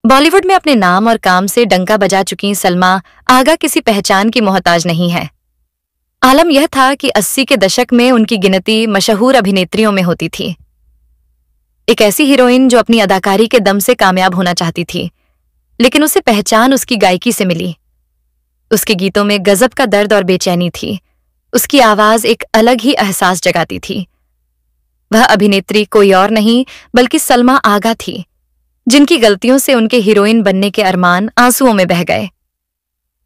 बॉलीवुड में अपने नाम और काम से डंका बजा चुकी सलमा आगा किसी पहचान की मोहताज नहीं है। आलम यह था कि 80 के दशक में उनकी गिनती मशहूर अभिनेत्रियों में होती थी। एक ऐसी हीरोइन जो अपनी अदाकारी के दम से कामयाब होना चाहती थी, लेकिन उसे पहचान उसकी गायकी से मिली। उसके गीतों में गजब का दर्द और बेचैनी थी। उसकी आवाज एक अलग ही एहसास जगाती थी। वह अभिनेत्री कोई और नहीं बल्कि सलमा आगा थी, जिनकी गलतियों से उनके हीरोइन बनने के अरमान आंसुओं में बह गए।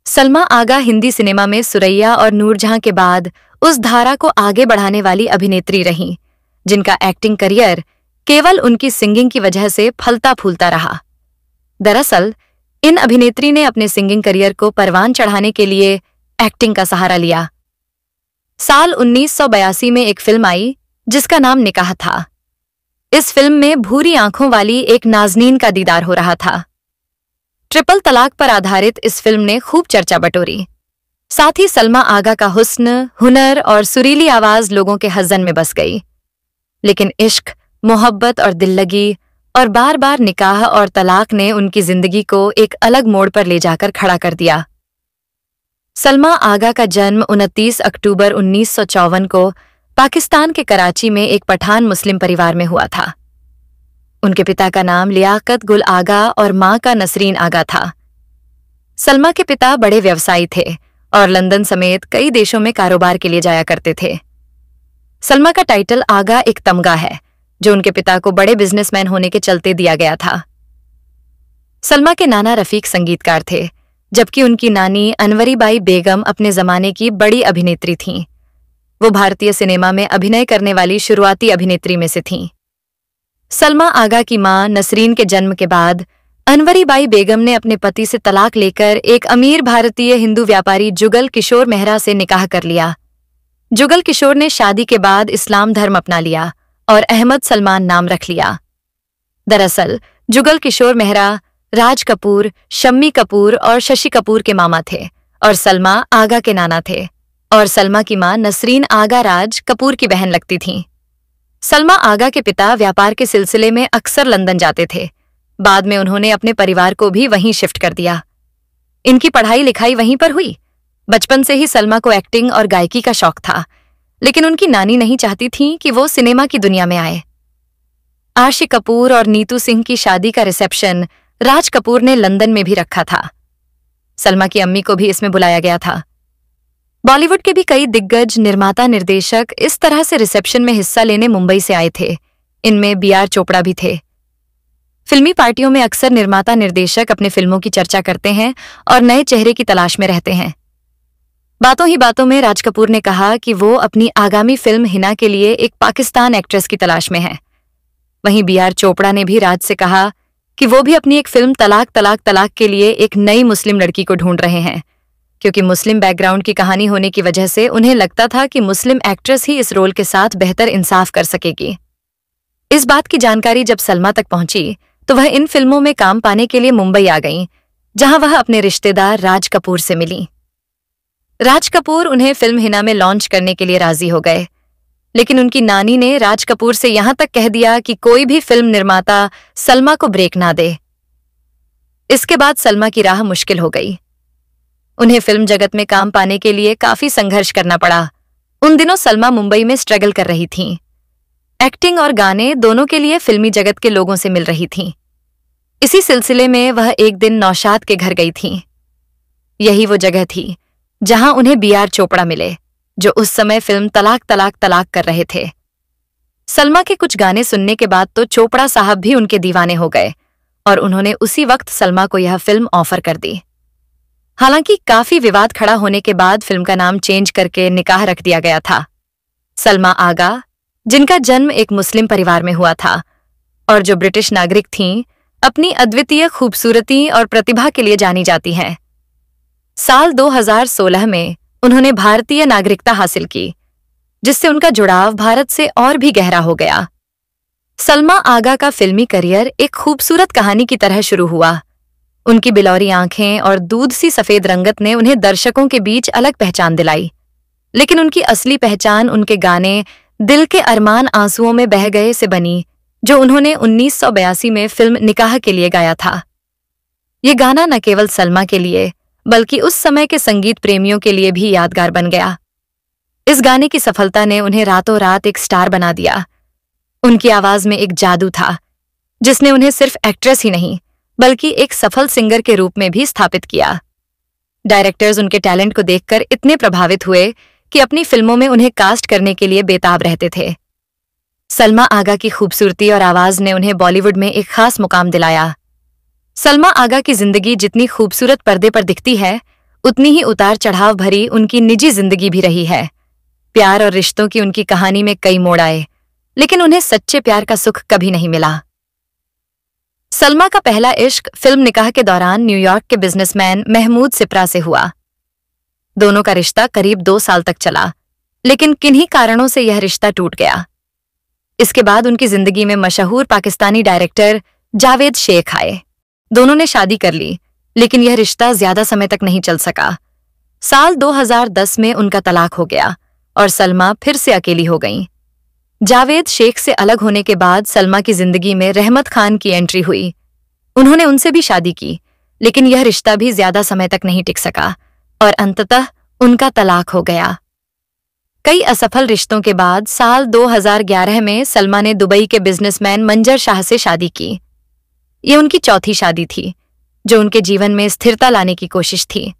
सलमा आगा हिंदी सिनेमा में सुरैया और नूरजहां के बाद उस धारा को आगे बढ़ाने वाली अभिनेत्री रहीं, जिनका एक्टिंग करियर केवल उनकी सिंगिंग की वजह से फलता फूलता रहा। दरअसल इन अभिनेत्री ने अपने सिंगिंग करियर को परवान चढ़ाने के लिए एक्टिंग का सहारा लिया। साल 1982 में एक फिल्म आई जिसका नाम निकाह था। इस फिल्म में भूरी आंखों वाली एक नाज़नीन का दीदार हो रहा था। ट्रिपल तलाक पर आधारित इस फिल्म ने खूब चर्चा बटोरी। साथ ही सलमा आगा का हुस्न, हुनर और सुरीली आवाज लोगों के हज़न में बस गई। लेकिन इश्क, मोहब्बत और दिल्लगी और बार बार निकाह और तलाक ने उनकी जिंदगी को एक अलग मोड़ पर ले जाकर खड़ा कर दिया। सलमा आगा का जन्म 29 अक्टूबर 1954 को पाकिस्तान के कराची में एक पठान मुस्लिम परिवार में हुआ था। उनके पिता का नाम लियाकत गुल आगा और मां का नसरीन आगा था। सलमा के पिता बड़े व्यवसायी थे और लंदन समेत कई देशों में कारोबार के लिए जाया करते थे। सलमा का टाइटल आगा एक तमगा है, जो उनके पिता को बड़े बिजनेसमैन होने के चलते दिया गया था। सलमा के नाना रफीक संगीतकार थे, जबकि उनकी नानी अनवरी बाई बेगम अपने जमाने की बड़ी अभिनेत्री थीं। वो भारतीय सिनेमा में अभिनय करने वाली शुरुआती अभिनेत्री में से थीं। सलमा आगा की मां नसरीन के जन्म के बाद अनवरी बाई बेगम ने अपने पति से तलाक लेकर एक अमीर भारतीय हिंदू व्यापारी जुगल किशोर मेहरा से निकाह कर लिया। जुगल किशोर ने शादी के बाद इस्लाम धर्म अपना लिया और अहमद सलमान नाम रख लिया। दरअसल जुगल किशोर मेहरा राज कपूर, शम्मी कपूर और शशि कपूर के मामा थे और सलमा आगा के नाना थे, और सलमा की मां नसरीन आगा राज कपूर की बहन लगती थीं। सलमा आगा के पिता व्यापार के सिलसिले में अक्सर लंदन जाते थे। बाद में उन्होंने अपने परिवार को भी वहीं शिफ्ट कर दिया। इनकी पढ़ाई लिखाई वहीं पर हुई। बचपन से ही सलमा को एक्टिंग और गायकी का शौक था, लेकिन उनकी नानी नहीं चाहती थी कि वो सिनेमा की दुनिया में आए। आशी कपूर और नीतू सिंह की शादी का रिसेप्शन राज कपूर ने लंदन में भी रखा था। सलमा की अम्मी को भी इसमें बुलाया गया था। बॉलीवुड के भी कई दिग्गज निर्माता निर्देशक इस तरह से रिसेप्शन में हिस्सा लेने मुंबई से आए थे। इनमें BR चोपड़ा भी थे। फिल्मी पार्टियों में अक्सर निर्माता निर्देशक अपने फिल्मों की चर्चा करते हैं और नए चेहरे की तलाश में रहते हैं। बातों ही बातों में राज कपूर ने कहा कि वो अपनी आगामी फिल्म हिना के लिए एक पाकिस्तान एक्ट्रेस की तलाश में है। वहीं BR चोपड़ा ने भी राज से कहा कि वो भी अपनी एक फिल्म तलाक तलाक तलाक के लिए एक नई मुस्लिम लड़की को ढूंढ रहे हैं, क्योंकि मुस्लिम बैकग्राउंड की कहानी होने की वजह से उन्हें लगता था कि मुस्लिम एक्ट्रेस ही इस रोल के साथ बेहतर इंसाफ कर सकेगी। इस बात की जानकारी जब सलमा तक पहुंची तो वह इन फिल्मों में काम पाने के लिए मुंबई आ गईं, जहां वह अपने रिश्तेदार राज कपूर से मिली। राज कपूर उन्हें फिल्म हिना में लॉन्च करने के लिए राजी हो गए, लेकिन उनकी नानी ने राज कपूर से यहां तक कह दिया कि कोई भी फिल्म निर्माता सलमा को ब्रेक ना दे। इसके बाद सलमा की राह मुश्किल हो गई। उन्हें फिल्म जगत में काम पाने के लिए काफी संघर्ष करना पड़ा। उन दिनों सलमा मुंबई में स्ट्रगल कर रही थीं। एक्टिंग और गाने दोनों के लिए फिल्मी जगत के लोगों से मिल रही थीं। इसी सिलसिले में वह एक दिन नौशाद के घर गई थीं। यही वो जगह थी जहां उन्हें BR चोपड़ा मिले, जो उस समय फिल्म तलाक तलाक तलाक कर रहे थे। सलमा के कुछ गाने सुनने के बाद तो चोपड़ा साहब भी उनके दीवाने हो गए और उन्होंने उसी वक्त सलमा को यह फिल्म ऑफर कर दी। हालांकि काफी विवाद खड़ा होने के बाद फिल्म का नाम चेंज करके निकाह रख दिया गया था। सलमा आगा, जिनका जन्म एक मुस्लिम परिवार में हुआ था और जो ब्रिटिश नागरिक थीं, अपनी अद्वितीय खूबसूरती और प्रतिभा के लिए जानी जाती हैं। साल 2016 में उन्होंने भारतीय नागरिकता हासिल की, जिससे उनका जुड़ाव भारत से और भी गहरा हो गया। सलमा आगा का फिल्मी करियर एक खूबसूरत कहानी की तरह शुरू हुआ। उनकी बिलौरी आंखें और दूध सी सफेद रंगत ने उन्हें दर्शकों के बीच अलग पहचान दिलाई, लेकिन उनकी असली पहचान उनके गाने दिल के अरमान आंसुओं में बह गए से बनी, जो उन्होंने 1982 में फिल्म निकाह के लिए गाया था। ये गाना न केवल सलमा के लिए बल्कि उस समय के संगीत प्रेमियों के लिए भी यादगार बन गया। इस गाने की सफलता ने उन्हें रातों रात एक स्टार बना दिया। उनकी आवाज में एक जादू था जिसने उन्हें सिर्फ एक्ट्रेस ही नहीं बल्कि एक सफल सिंगर के रूप में भी स्थापित किया। डायरेक्टर्स उनके टैलेंट को देखकर इतने प्रभावित हुए कि अपनी फिल्मों में उन्हें कास्ट करने के लिए बेताब रहते थे। सलमा आगा की खूबसूरती और आवाज ने उन्हें बॉलीवुड में एक खास मुकाम दिलाया। सलमा आगा की जिंदगी जितनी खूबसूरत पर्दे पर दिखती है, उतनी ही उतार चढ़ाव भरी उनकी निजी जिंदगी भी रही है। प्यार और रिश्तों की उनकी कहानी में कई मोड़ आए, लेकिन उन्हें सच्चे प्यार का सुख कभी नहीं मिला। सलमा का पहला इश्क फिल्म निकाह के दौरान न्यूयॉर्क के बिजनेसमैन महमूद सिप्रा से हुआ। दोनों का रिश्ता करीब 2 साल तक चला, लेकिन किन्हीं कारणों से यह रिश्ता टूट गया। इसके बाद उनकी जिंदगी में मशहूर पाकिस्तानी डायरेक्टर जावेद शेख आए। दोनों ने शादी कर ली, लेकिन यह रिश्ता ज्यादा समय तक नहीं चल सका। साल 2010 में उनका तलाक हो गया और सलमा फिर से अकेली हो गईं। जावेद शेख से अलग होने के बाद सलमा की जिंदगी में रहमत खान की एंट्री हुई। उन्होंने उनसे भी शादी की, लेकिन यह रिश्ता भी ज्यादा समय तक नहीं टिक सका और अंततः उनका तलाक हो गया। कई असफल रिश्तों के बाद साल 2011 में सलमा ने दुबई के बिजनेसमैन मंजर शाह से शादी की। ये उनकी चौथी शादी थी, जो उनके जीवन में स्थिरता लाने की कोशिश थी।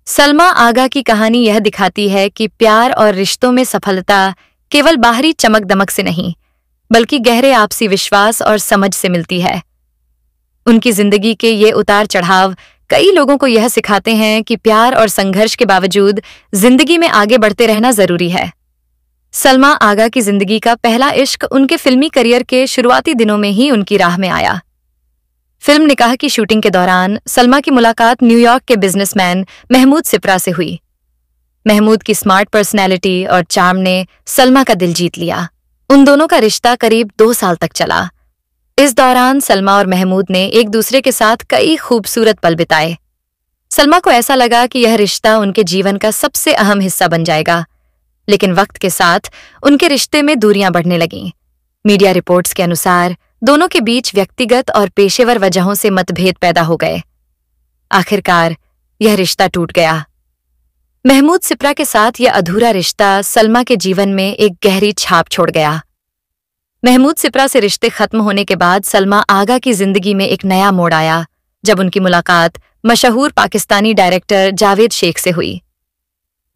सलमा आगा की कहानी यह दिखाती है कि प्यार और रिश्तों में सफलता केवल बाहरी चमक दमक से नहीं, बल्कि गहरे आपसी विश्वास और समझ से मिलती है। उनकी जिंदगी के ये उतार चढ़ाव कई लोगों को यह सिखाते हैं कि प्यार और संघर्ष के बावजूद जिंदगी में आगे बढ़ते रहना जरूरी है। सलमा आगा की जिंदगी का पहला इश्क उनके फिल्मी करियर के शुरुआती दिनों में ही उनकी राह में आया। फिल्म निकाह की शूटिंग के दौरान सलमा की मुलाकात न्यूयॉर्क के बिजनेसमैन महमूद सिप्रा से हुई। महमूद की स्मार्ट पर्सनैलिटी और चार्म ने सलमा का दिल जीत लिया। उन दोनों का रिश्ता करीब 2 साल तक चला। इस दौरान सलमा और महमूद ने एक दूसरे के साथ कई खूबसूरत पल बिताए। सलमा को ऐसा लगा कि यह रिश्ता उनके जीवन का सबसे अहम हिस्सा बन जाएगा, लेकिन वक्त के साथ उनके रिश्ते में दूरियां बढ़ने लगीं। मीडिया रिपोर्ट्स के अनुसार दोनों के बीच व्यक्तिगत और पेशेवर वजहों से मतभेद पैदा हो गए। आखिरकार यह रिश्ता टूट गया। महमूद सिप्रा के साथ यह अधूरा रिश्ता सलमा के जीवन में एक गहरी छाप छोड़ गया। महमूद सिप्रा से रिश्ते खत्म होने के बाद सलमा आगा की जिंदगी में एक नया मोड़ आया, जब उनकी मुलाकात मशहूर पाकिस्तानी डायरेक्टर जावेद शेख से हुई।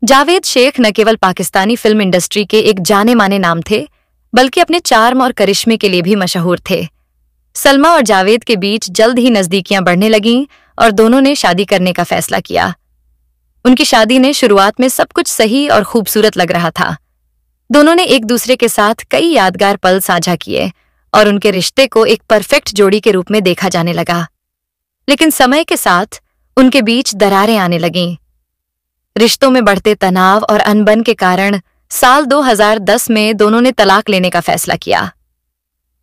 जावेद शेख न केवल पाकिस्तानी फिल्म इंडस्ट्री के एक जाने माने नाम थे, बल्कि अपने चार्म और करिश्मे के लिए भी मशहूर थे। सलमा और जावेद के बीच जल्द ही नजदीकियां बढ़ने लगीं और दोनों ने शादी करने का फैसला किया। उनकी शादी ने शुरुआत में सब कुछ सही और खूबसूरत लग रहा था। दोनों ने एक दूसरे के साथ कई यादगार पल साझा किए और उनके रिश्ते को एक परफेक्ट जोड़ी के रूप में देखा जाने लगा। लेकिन समय के साथ उनके बीच दरारें आने लगीं। रिश्तों में बढ़ते तनाव और अनबन के कारण साल 2010 में दोनों ने तलाक लेने का फैसला किया।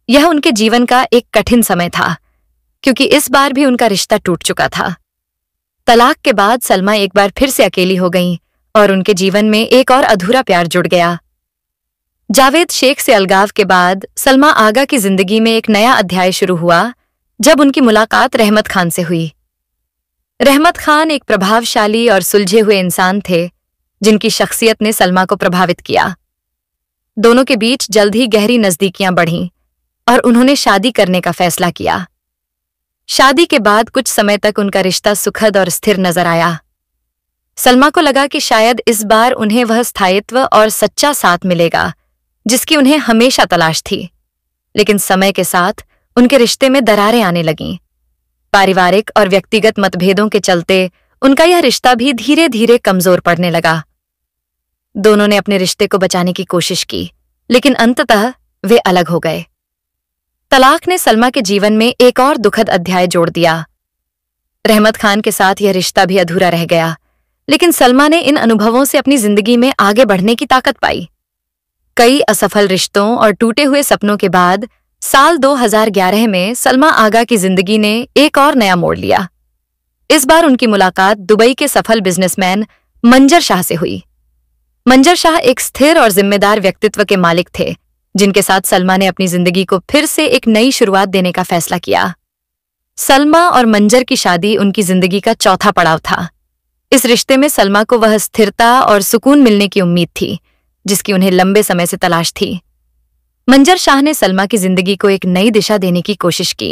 यह उनके जीवन का एक कठिन समय था, क्योंकि इस बार भी उनका रिश्ता टूट चुका था। तलाक के बाद सलमा एक बार फिर से अकेली हो गईं और उनके जीवन में एक और अधूरा प्यार जुड़ गया। जावेद शेख से अलगाव के बाद सलमा आगा की जिंदगी में एक नया अध्याय शुरू हुआ, जब उनकी मुलाकात रहमत खान से हुई। रहमत खान एक प्रभावशाली और सुलझे हुए इंसान थे, जिनकी शख्सियत ने सलमा को प्रभावित किया। दोनों के बीच जल्द ही गहरी नजदीकियां बढ़ीं और उन्होंने शादी करने का फैसला किया। शादी के बाद कुछ समय तक उनका रिश्ता सुखद और स्थिर नजर आया। सलमा को लगा कि शायद इस बार उन्हें वह स्थायित्व और सच्चा साथ मिलेगा जिसकी उन्हें हमेशा तलाश थी। लेकिन समय के साथ उनके रिश्ते में दरारें आने लगीं। पारिवारिक और व्यक्तिगत मतभेदों के चलते उनका यह रिश्ता भी धीरे धीरे कमजोर पड़ने लगा। दोनों ने अपने रिश्ते को बचाने की कोशिश की, लेकिन अंततः वे अलग हो गए। तलाक ने सलमा के जीवन में एक और दुखद अध्याय जोड़ दिया। रहमत खान के साथ यह रिश्ता भी अधूरा रह गया, लेकिन सलमा ने इन अनुभवों से अपनी जिंदगी में आगे बढ़ने की ताकत पाई। कई असफल रिश्तों और टूटे हुए सपनों के बाद साल 2011 में सलमा आगा की जिंदगी ने एक और नया मोड़ लिया। इस बार उनकी मुलाकात दुबई के सफल बिजनेसमैन मंजर शाह से हुई। मंजर शाह एक स्थिर और जिम्मेदार व्यक्तित्व के मालिक थे, जिनके साथ सलमा ने अपनी जिंदगी को फिर से एक नई शुरुआत देने का फैसला किया। सलमा और मंजर की शादी उनकी जिंदगी का चौथा पड़ाव था। इस रिश्ते में सलमा को वह स्थिरता और सुकून मिलने की उम्मीद थी जिसकी उन्हें लंबे समय से तलाश थी। मंजर शाह ने सलमा की जिंदगी को एक नई दिशा देने की कोशिश की।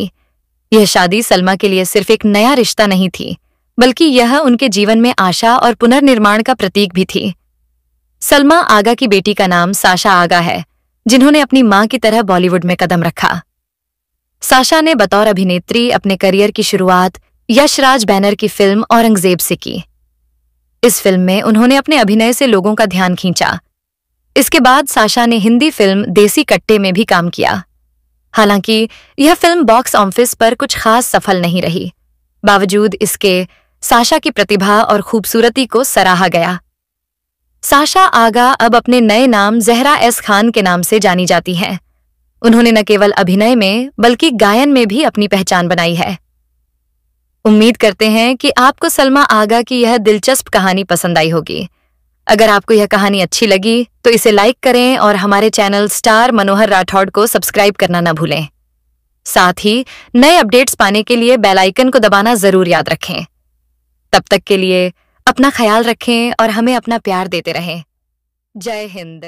यह शादी सलमा के लिए सिर्फ एक नया रिश्ता नहीं थी, बल्कि यह उनके जीवन में आशा और पुनर्निर्माण का प्रतीक भी थी। सलमा आगा की बेटी का नाम साशा आगा है, जिन्होंने अपनी मां की तरह बॉलीवुड में कदम रखा। साशा ने बतौर अभिनेत्री अपने करियर की शुरुआत यशराज बैनर की फिल्म औरंगजेब से की। इस फिल्म में उन्होंने अपने अभिनय से लोगों का ध्यान खींचा। इसके बाद साशा ने हिंदी फिल्म देसी कट्टे में भी काम किया। हालांकि यह फिल्म बॉक्स ऑफिस पर कुछ खास सफल नहीं रही, बावजूद इसके साशा की प्रतिभा और खूबसूरती को सराहा गया। साशा आगा अब अपने नए नाम जहरा एस खान के नाम से जानी जाती हैं। उन्होंने न केवल अभिनय में बल्कि गायन में भी अपनी पहचान बनाई है। उम्मीद करते हैं कि आपको सलमा आगा की यह दिलचस्प कहानी पसंद आई होगी। अगर आपको यह कहानी अच्छी लगी तो इसे लाइक करें और हमारे चैनल स्टार मनोहर राठौड़ को सब्सक्राइब करना न भूलें। साथ ही नए अपडेट्स पाने के लिए बेल आइकन को दबाना जरूर याद रखें। तब तक के लिए अपना ख्याल रखें और हमें अपना प्यार देते रहें। जय हिंद।